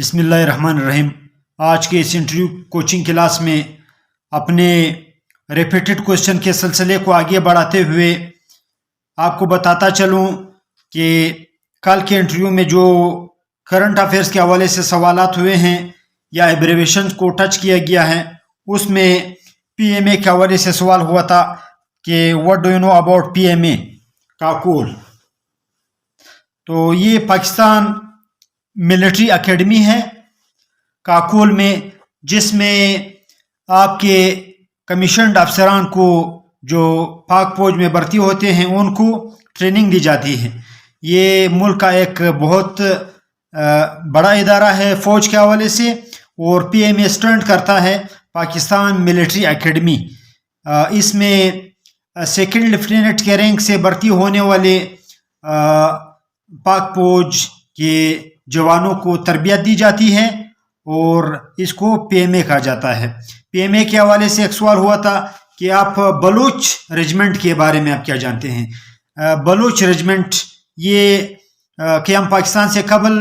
بسم اللہ الرحمن الرحیم۔ آج کے اس انٹرویو کوچنگ کلاس میں اپنے ریپیٹڈ کوشچن کے سلسلے کو آگے بڑھاتے ہوئے آپ کو بتاتا چلوں کہ کل کے انٹرویو میں جو کرنٹ افیئرس کے حوالے سے سوالات ہوئے ہیں یا ایبریویشن کو ٹچ کیا گیا ہے، اس میں پی ایم اے کے حوالے سے سوال ہوا تھا کہ what do you know about P M A Kakul. تو یہ پاکستان ملٹری اکیڈمی ہے کاکول میں، جس میں آپ کے کمیشنڈ افسران کو جو پاک فوج میں بھرتی ہوتے ہیں ان کو ٹریننگ دی جاتی ہے۔ یہ ملک کا ایک بہت بڑا ادارہ ہے فوج کے حوالے سے، اور پی ایم اے اسٹینڈ کرتا ہے پاکستان ملٹری اکیڈمی۔ اس میں سیکنڈ لیفٹیننٹ کے رینک سے بھرتی ہونے والے پاک فوج کے جوانوں کو تربیت دی جاتی ہے، اور اس کو پی ایم اے کہا جاتا ہے۔ پی ایم اے کے حوالے سے ایک سوال ہوا تھا کہ آپ بلوچ ریجمنٹ کے بارے میں آپ کیا جانتے ہیں۔ بلوچ ریجمنٹ یہ قیام پاکستان سے قبل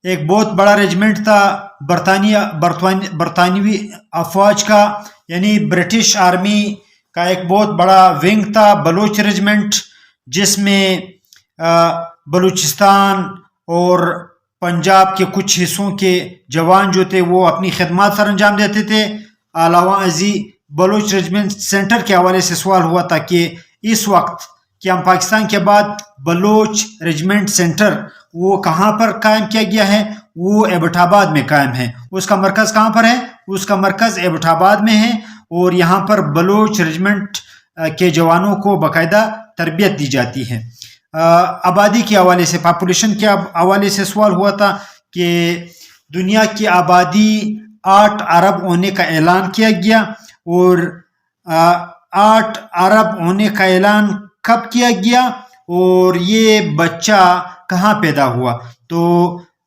ایک بہت بڑا ریجمنٹ تھا برطانوی افواج کا، یعنی برٹش آرمی کا ایک بہت بڑا ونگ تھا بلوچ ریجمنٹ، جس میں بلوچستان اور پنجاب کے کچھ حصوں کے جوان جو تھے وہ اپنی خدمات سر انجام دیتے تھے۔ علاوہ ازیں بلوچ ریجمنٹ سینٹر کے حوالے سے سوال ہوا تھا کہ اس وقت قیام پاکستان کے بعد بلوچ ریجمنٹ سینٹر وہ کہاں پر قائم کیا گیا ہے؟ وہ ایبٹ آباد میں قائم ہے۔ اس کا مرکز کہاں پر ہے؟ اس کا مرکز ایبٹ آباد میں ہے، اور یہاں پر بلوچ ریجمنٹ کے جوانوں کو باقاعدہ تربیت دی جاتی ہے۔ آبادی کے حوالے سے، پاپولیشن کے حوالے سے سوال ہوا تھا کہ دنیا کی آبادی 8 ارب ہونے کا اعلان کیا گیا، اور 8 ارب ہونے کا اعلان کب کیا گیا اور یہ بچہ کہاں پیدا ہوا؟ تو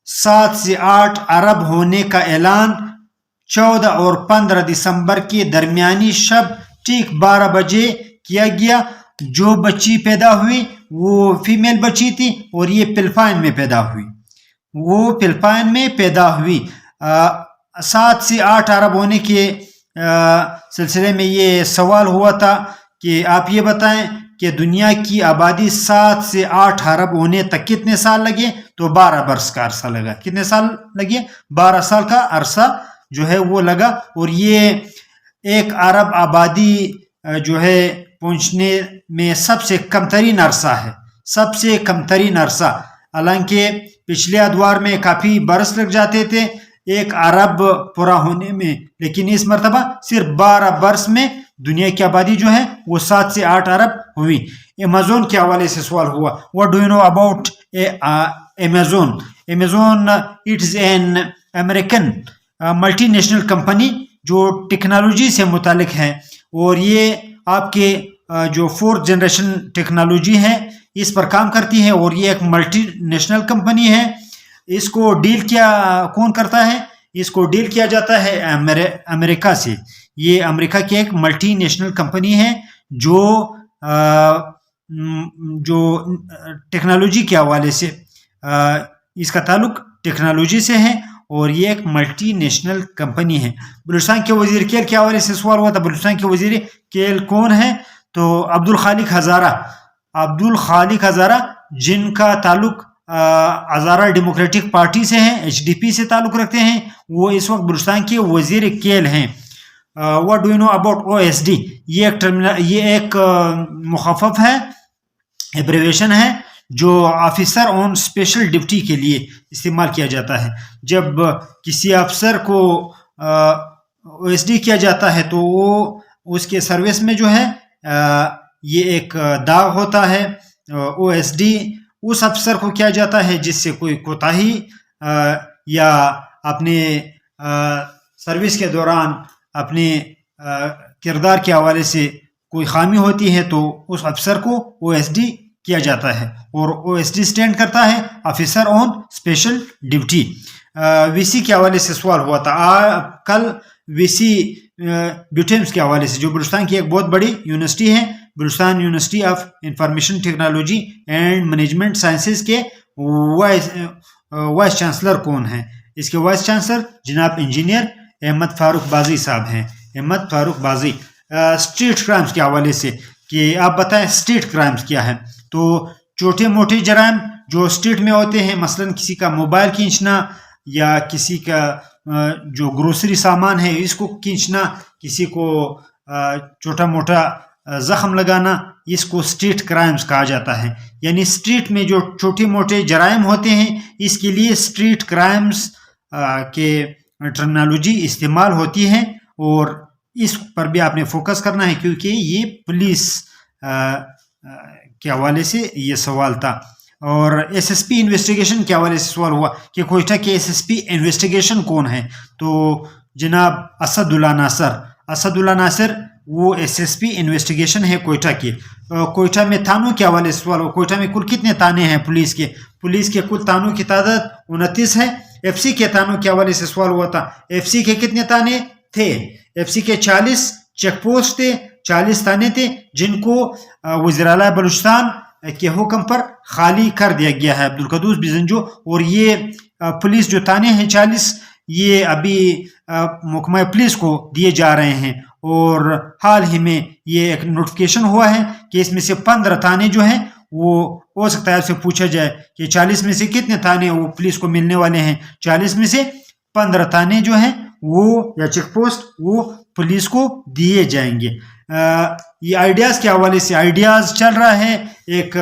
7 سے 8 ارب ہونے کا اعلان 14 اور 15 دسمبر کے درمیانی شب ٹھیک 12 بجے کیا گیا۔ جو بچی پیدا ہوئی وہ فیمیل بچی تھی، اور یہ فلپائن میں پیدا ہوئی، وہ فلپائن میں پیدا ہوئی۔ 7 سے 8 ارب ہونے کے سلسلے میں یہ سوال ہوا تھا کہ آپ یہ بتائیں کہ دنیا کی آبادی 7 سے 8 ارب ہونے تک کتنے سال لگے؟ تو 12 برس کا عرصہ لگا۔ کتنے سال لگے؟ 12 سال کا عرصہ جو ہے وہ لگا، اور یہ 1 ارب آبادی جو ہے پہنچنے میں سب سے کم ترین عرصہ ہے، سب سے کم ترین عرصہ۔ حالانکہ پچھلے ادوار میں کافی برس لگ جاتے تھے 1 ارب پورا ہونے میں، لیکن اس مرتبہ صرف 12 برس میں دنیا کی آبادی جو ہے وہ 7 سے 8 ارب ہوئی۔ ایمیزون کے حوالے سے سوال ہوا، what do you know about Amazon? Amazon it is an American multinational company جو ٹیکنالوجی سے متعلق ہے، اور یہ آپ کے جو 4th جنریشن ٹیکنالوجی ہے اس پر کام کرتی ہے، اور یہ ایک ملٹی نیشنل کمپنی ہے۔ اس کو ڈیل کیا کون کرتا ہے؟ اس کو ڈیل کیا جاتا ہے امریکہ سے۔ یہ امریکہ کی ایک ملٹی نیشنل کمپنی ہے جو ٹیکنالوجی کے حوالے سے اس کا تعلق ٹیکنالوجی سے ہے، اور یہ ایک ملٹی نیشنل کمپنی ہے۔ بلوچستان کے وزیر کیل کے حوالے سے سوال ہوا تھا، بلوچستان کے وزیر کیل کون ہے؟ تو عبدالخالق ہزارہ۔ عبدالخالق ہزارہ جن کا تعلق ہزارہ ڈیموکریٹک پارٹی سے ہے، ایچ ڈی پی سے تعلق رکھتے ہیں، وہ اس وقت بلوچستان کے وزیر کیل ہیں۔ What do you know about O S D? یہ ایک مخفف ہے، ایبریویشن ہے، جو آفیسر آن اسپیشل ڈیوٹی کے لیے استعمال کیا جاتا ہے۔ جب کسی افسر کو او ایس ڈی کیا جاتا ہے تو وہ اس کے سروس میں جو ہے یہ ایک داغ ہوتا ہے۔ او ایس ڈی اس افسر کو کیا جاتا ہے جس سے کوئی کوتاہی یا اپنے سروس کے دوران اپنے کردار کے حوالے سے کوئی خامی ہوتی ہے، تو اس افسر کو او ایس ڈی کیا جاتا ہے، اور او ایس ڈی اسٹینڈ کرتا ہے آفیسر آن اسپیشل ڈیوٹی۔ وی سی کے حوالے سے سوال ہوا تھا کل، وی سی بیوٹیمس کے حوالے سے، جو بلوچستان کی ایک بہت بڑی یونیورسٹی ہے، Balochistan university of information technology and management sciences کے وائس چانسلر کون ہیں؟ اس کے وائس چانسلر جناب انجینئر احمد فاروق بازی صاحب ہیں، احمد فاروق بازی۔ اسٹریٹ کرائمز کے حوالے سے کہ آپ بتائیں اسٹریٹ کرائمز کیا ہے، تو چھوٹے موٹے جرائم جو اسٹریٹ میں ہوتے ہیں، مثلا کسی کا موبائل کھینچنا یا کسی کا جو گروسری سامان ہے اس کو کھینچنا، کسی کو چھوٹا موٹا زخم لگانا، اس کو اسٹریٹ کرائمز کہا جاتا ہے۔ یعنی اسٹریٹ میں جو چھوٹے موٹے جرائم ہوتے ہیں اس کے لیے اسٹریٹ کرائمز کے ٹرمنالوجی استعمال ہوتی ہے، اور اس پر بھی آپ نے فوکس کرنا ہے کیونکہ یہ پولیس کے حوالے سے یہ سوال تھا۔ اور ایس ایس پی انویسٹیگیشن کے حوالے سے سوال ہوا کہ کوئٹہ کے ایس ایس پی انویسٹیگیشن کون ہے، تو جناب اسد اللہ ناصر۔ اسد اللہ ناصر وہ ایس ایس پی انویسٹیگیشن ہے کوئٹہ کی۔ کوئٹہ میں تھانوں کے حوالے سے سوال ہوا، کوئٹہ میں کل کتنے تانے ہیں پولیس کے کل تانوں کی تعداد 29 ہے۔ ایف سی کے تانوں کے حوالے سے سوال ہوا تھا، ایف سی کے کتنے تانے تھے؟ ایف سی کے 40 چیک پوسٹ تھے، 40 تانے تھے جن کو وزیر اعلیٰ بلوچستان کے حکم پر خالی کر دیا گیا ہے، عبدالقدوس بزنجو۔ اور یہ پولیس جو تانے ہیں 40 یہ ابھی محکمہ پولیس کو دیے جا رہے ہیں، اور حال ہی میں یہ ایک نوٹیفیکیشن ہوا ہے کہ اس میں سے 15 تانے جو ہیں وہ ہو سکتا ہے آپ سے پوچھا جائے کہ 40 میں سے کتنے تانے وہ پولیس کو ملنے والے ہیں۔ 40 میں سے 15 تانے جو ہیں وہ یا چیک پوسٹ وہ پولیس کو دیے جائیں گے۔ یہ آئیڈیاز کے حوالے سے آئیڈیاز چل رہا ہے، ایک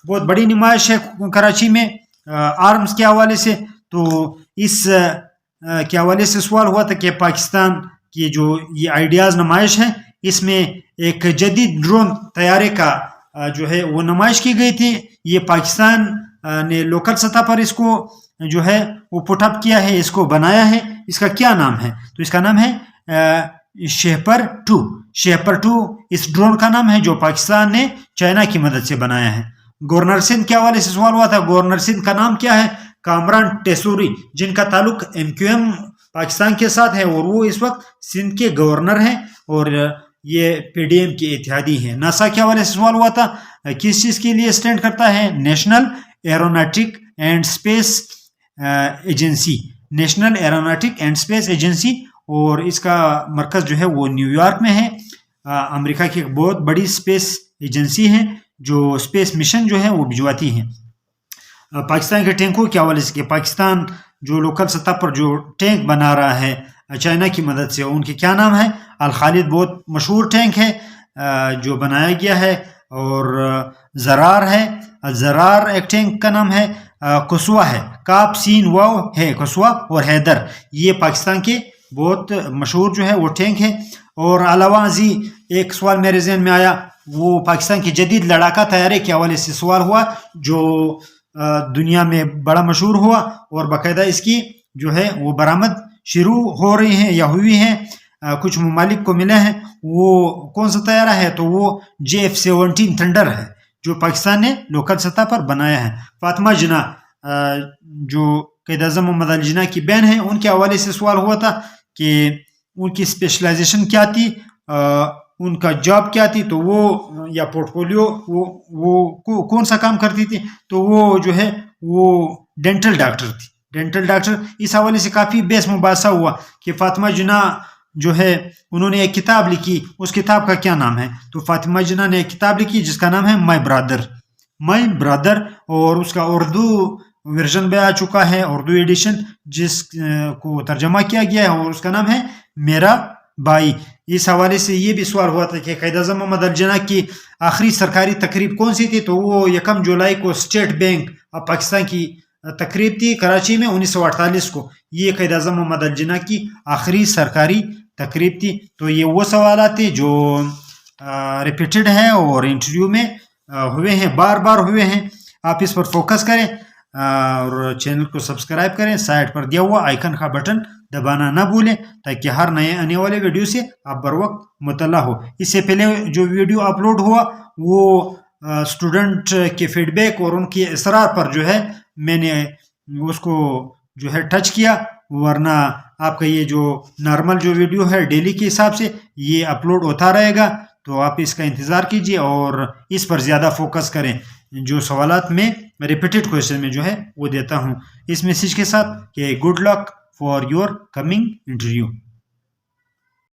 بہت بڑی نمائش ہے کراچی میں آرمز کے حوالے سے، تو اس کے حوالے سے سوال ہوا تھا کہ پاکستان کی جو یہ آئیڈیاز نمائش ہے اس میں ایک جدید ڈرون طیارے کا جو ہے وہ نمائش کی گئی تھی۔ یہ پاکستان نے لوکل سطح پر اس کو جو ہے وہ پٹ اپ کیا ہے، اس کو بنایا ہے۔ اس کا کیا نام ہے؟ تو اس کا نام ہے شہپر 2 اس ڈرون کا نام ہے جو پاکستان نے چائنا کی مدد سے بنایا ہے۔ گورنر سندھ کے حوالے سے سوال ہوا تھا، گورنر سندھ کا نام کیا ہے؟ کامران ٹیسوری، جن کا تعلق MQM پاکستان کے ساتھ ہے، اور وہ اس وقت سندھ کے گورنر ہیں اور یہ PDM کے اتحادی ہیں۔ ناسا کے حوالے سے سوال ہوا تھا، کس چیز کے لیے اسٹینڈ کرتا ہے؟ National aeronautic and space agency, national aeronautic and space agency, اور اس کا مرکز جو ہے وہ نیو یارک میں ہے۔ امریکہ کی ایک بہت بڑی اسپیس ایجنسی ہے جو اسپیس مشن جو ہے وہ بھجواتی ہیں۔ پاکستان کے ٹینکوں کے حوالے سے کہ پاکستان جو لوکل سطح پر جو ٹینک بنا رہا ہے چائنا کی مدد سے، ان کے کیا نام ہے؟ الخالد بہت مشہور ٹینک ہے جو بنایا گیا ہے، اور زرار ہے، زرار ایک ٹینک کا نام ہے، کسوا ہے، کاپ سین واو ہے کسوا، اور حیدر، یہ پاکستان کے بہت مشہور جو ہے وہ ٹینک ہے۔ اور علاوہ ازیں ایک سوال میرے ذہن میں آیا، وہ پاکستان کے جدید لڑاکا طیارے کے حوالے سے سوال ہوا جو دنیا میں بڑا مشہور ہوا، اور باقاعدہ اس کی جو ہے وہ برآمد شروع ہو رہی ہیں یا ہوئی ہیں، کچھ ممالک کو ملے ہیں۔ وہ کون سا طیارہ ہے؟ تو وہ JF-17 تھنڈر ہے جو پاکستان نے لوکل سطح پر بنایا ہے۔ فاطمہ جناح جو قائد اعظم محمد علی جناح کی بہن ہیں، ان کے حوالے سے سوال ہوا تھا کہ ان کی اسپیشلائزیشن کیا تھی، ان کا جاب کیا تھی، تو وہ یا پورٹ فولیو وہ کون سا کام کرتی تھی، تو وہ جو ہے وہ ڈینٹل ڈاکٹر تھی، ڈینٹل ڈاکٹر۔ اس حوالے سے کافی بحث مباحثہ ہوا کہ فاطمہ جناح جو ہے انہوں نے ایک کتاب لکھی، اس کتاب کا کیا نام ہے؟ تو فاطمہ جناح نے ایک کتاب لکھی جس کا نام ہے مائی برادر، اور اس کا اردو ورژن بھی آ چکا ہے، اردو ایڈیشن جس کو ترجمہ کیا گیا ہے، اور اس کا نام ہے میرا بھائی۔ اس حوالے سے یہ بھی سوال ہوا تھا کہ قائد اعظم محمد علی جناح کی آخری سرکاری تقریب کون سی تھی، تو وہ 1 جولائی کو اسٹیٹ بینک آف پاکستان کی تقریب تھی کراچی میں 1948 کو۔ یہ قائد اعظم محمد علی جناح کی آخری سرکاری تقریب تھی۔ تو یہ وہ سوالات تھے جو ریپیٹڈ ہیں اور انٹرویو میں ہوئے ہیں، بار بار ہوئے ہیں۔ آپ اس پر فوکس کریں اور چینل کو سبسکرائب کریں، سائٹ پر دیا ہوا آئیکن کا بٹن دبانا نہ بھولیں تاکہ ہر نئے آنے والے ویڈیو سے آپ بر وقت مطلع ہو۔ اس سے پہلے جو ویڈیو اپلوڈ ہوا وہ اسٹوڈنٹ کے فیڈ بیک اور ان کے اصرار پر جو ہے میں نے اس کو جو ہے ٹچ کیا، ورنہ آپ کا یہ جو نارمل جو ویڈیو ہے ڈیلی کے حساب سے یہ اپلوڈ ہوتا رہے گا، تو آپ اس کا انتظار کیجیے اور اس پر زیادہ فوکس کریں۔ جو سوالات میں میں ریپیٹڈ کوشچن میں جو ہے وہ دیتا ہوں اس میسیج کے ساتھ کہ good luck for your coming interview.